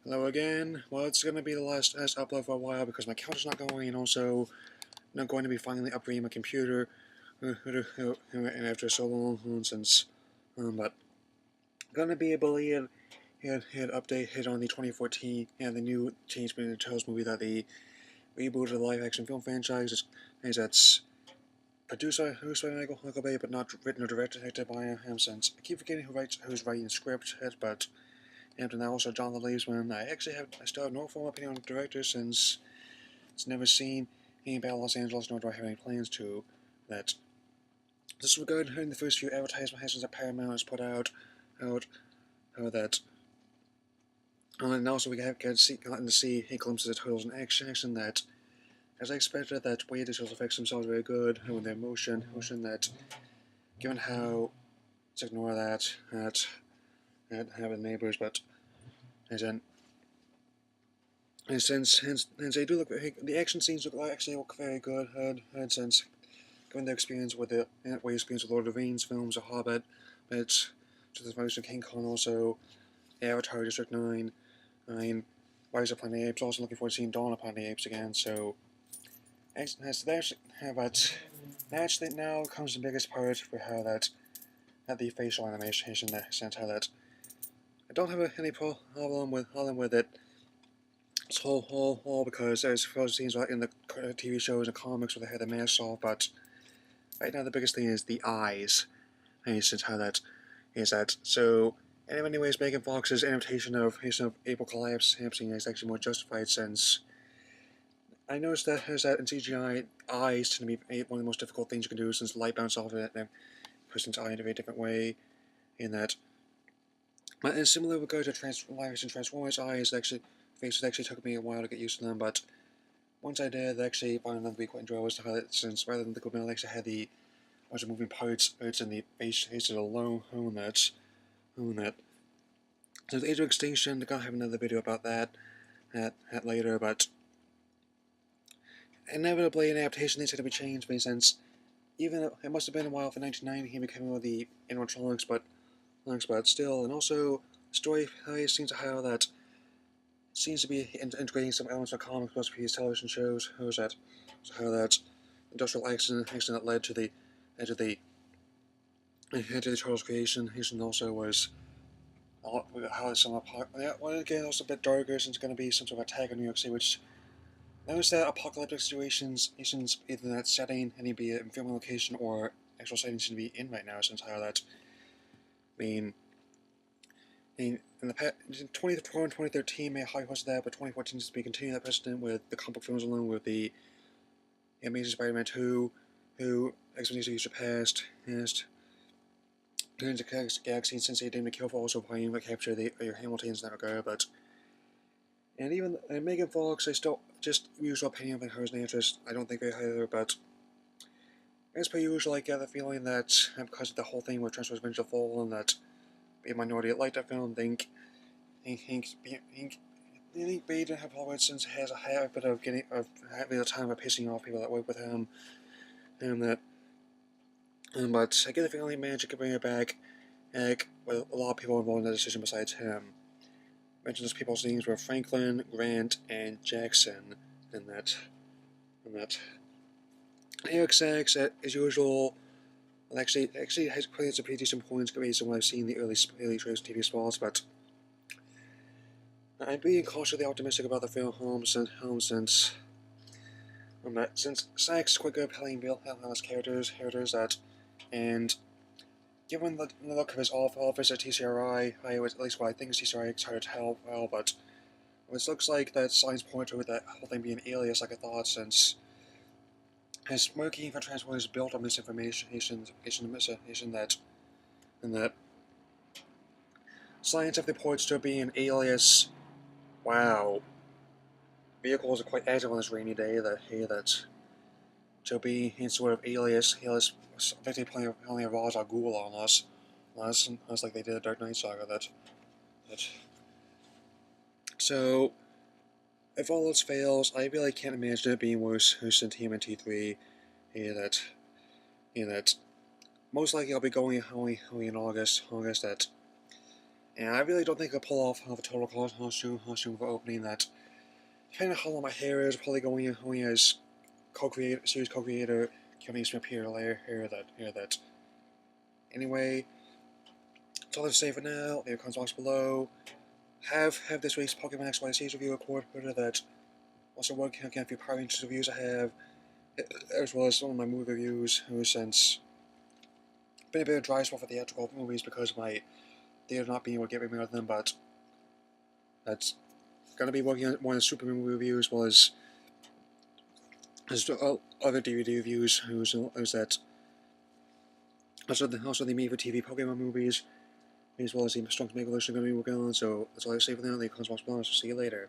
Hello again. Well, it's gonna be the last upload for a while because my count is not going, and also not going to be finally upgrading my computer and after so long since. But gonna be able to hit update hit on the 2014 and the new Teenage Mutant Ninja Turtles movie that the reboot of the live action film franchise is that's produced by Michael Bay, but not written or directed by him. Since I keep forgetting who's writing the script, but. And then also Jonathan Leesman. I still have no formal opinion on the director since it's never seen any about Los Angeles, nor do I have any plans to. That this was good in the first few advertisements that Paramount has put out that. And also we have gotten to see a glimpse of the Turtles in action that, as I expected, that way the Turtles affects themselves very good with their motion that, given how, let's ignore that having neighbors, but as in. And since they do look, the action scenes actually look very good. And since given their experience with Lord of the Rings films, The Hobbit, but to the most of King Kong, also Avatar, District 9, Rise of Planet of the Apes. Also looking forward to seeing Dawn of Planet of the Apes again. So, but naturally now comes the biggest part for how that the facial animation that sense how that I don't have any problem with it. It's all because there's scenes like in the TV shows and comics where they had the masks off, but right now the biggest thing is the eyes. And since how that is that. So, in many ways, Megan Fox's imitation of April collapsing is actually more justified since I noticed that in CGI, eyes tend to be one of the most difficult things you can do since light bounces off it and person's eye in a very different way. In that, but in similar regard to Transformers eyes, faces actually took me a while to get used to them, but once I did, I actually found them to be quite enjoyable. Since rather than the Goodman, I actually had the moving parts in the faces alone. Own that. So the Age of Extinction, they're gonna have another video about that later, but inevitably an adaptation needs to be changed, since even it must have been a while for 1990 he became with the animatronics, but still, and also story seems to how that seems to be integrating some elements of comics plus previous television shows. How that industrial accident that led to the Turtles creation. And also was how some again also a bit darker since it's going to be some sort of attack on New York City, which notice that apocalyptic situations either in that setting, any be it in film location or actual settings seem to be in right now, since how that in the past, 2013 may have high hopes of that, but 2014 seems to be continuing that precedent with the comic book films alone, with the Amazing Spider-Man 2, who X-Men Future surpassed, Guardians of the Galaxy, since they didn't kill for also playing but capture your Hamiltons in that regard, but and even Megan Fox, I still just usual opinion of her as an actress. I don't think very highly of her, but as per usual, I get the feeling that because of the whole thing with Transformers: Revenge of the Fallen, that a minority that liked that film think Baden have Robertson has a habit of having a time of pissing off people that work with him, and that. But I get the feeling he managed to bring it back, with a lot of people involved in the decision besides him. Mentioned those people's names were Franklin, Grant, and Jackson, and that. Eric Sachs, as usual, actually has played some pretty decent points based on what I've seen in the early trailers TV spots, but I'm being cautiously optimistic about the film since Sachs is quite good at playing Bill Hell's characters that, and given the look of his office at TCRI, at least what I think is TCRI, it's hard to tell well, but it looks like that signs point to that whole thing being an alias like I thought, since his smoking for Transformers is built on misinformation that scientific reports to be an alias. Wow. Vehicles are quite active on this rainy day that to be in sort of alias effectively playing a Ra's al Ghul on us like they did the Dark Knight saga that. So if all else fails, I really can't imagine it being worse than TMNT3. That most likely I'll be going only in August that. And I really don't think I'll pull off a total costume for opening that. Depending on how long my hair is, probably going as series co-creator, Kevin Smith here that. Anyway, that's all I have to say for now. Leave a comment box below. Have this week's Pokemon XYZ review recorded that. Also working on a few Power Rangers reviews I have, as well as some of my movie reviews, since been a bit of dry spell for theatrical movies because of my theater not being able to get rid of them, but that's gonna be working on one of the Superman movie reviews, as well as other DVD reviews, who's that also the made for TV Pokemon movies, as well as the Strong Mega Evolution I'm gonna be working on. So that's all I have to say for now. Leave comments below. So see you later.